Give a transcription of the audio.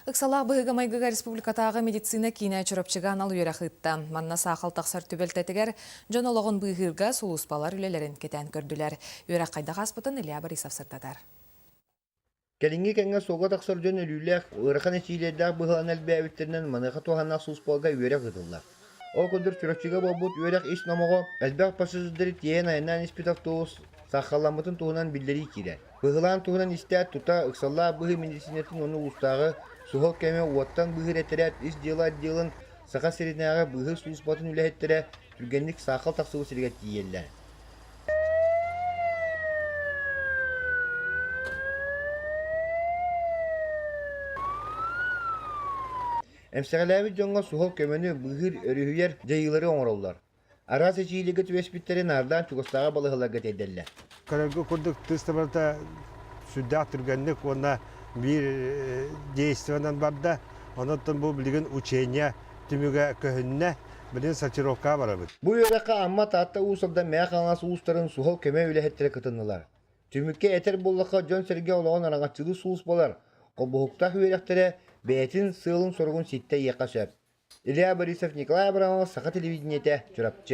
Ыксалақ бұғыға майгыға республикатағы медицина кейіне чұрапчыған ал үйерақытта. Манна сақал тақсар түбелтетігер жон олығын бұғырға сұлуспалар үлелерін кетен көрділер. Үйерақ қайдағы аспытын Илья Борисов сыртадар. Кәлінге кәңі соға тақсар жон үлілер, ұрықан әсейлердәр бұғылан әлбәбеттерінен манығы туғанна сұлуспалға үйерек ұдылар. Ол күндір чұрапчыға болбут үйерек еш намығы әлбәқ пасыжыздыры тиен айынан іспет автобус сақалламытын туғынан білдері керер. Бұғылан туғынан істәт тұта ұқсалла бұғы медицинетін оны ұстағы суғыл кәме уаттан бұғыр әтірәт іс дела делін сақа серінәға бұғы сұлыспатын үләхеттірі түргенлік сақал тақсығы сіргет дейелі. Әмсәғаләбі жоңға суғыл көмені бұғыр өріхүйер жайылары оңыролар. Арасы чийлігі түвеспіттерін ардан чуғыстаға балығыларға тәйдәлі. Карагы күрдік тұстымырда сүддәк түргенлік, оны бір дейістіванан барда, онаттан бұл білген учения түміге көхінне білген сатировка барабыд. Бұл өрәққа амма таатта ұсылда мәқ аңасы ұстарын суғыл көме үләхеттері қытынылар. Түмікке әтер болыққа жон сәрге олағын араңатчылы суыс болар. Қобұғықтақ өрәқтері бәйтін сылын сұрғын сетті еқашап. Илья Борисов, Николай Абрамов, Сақа телевидениеті, Чурапчы.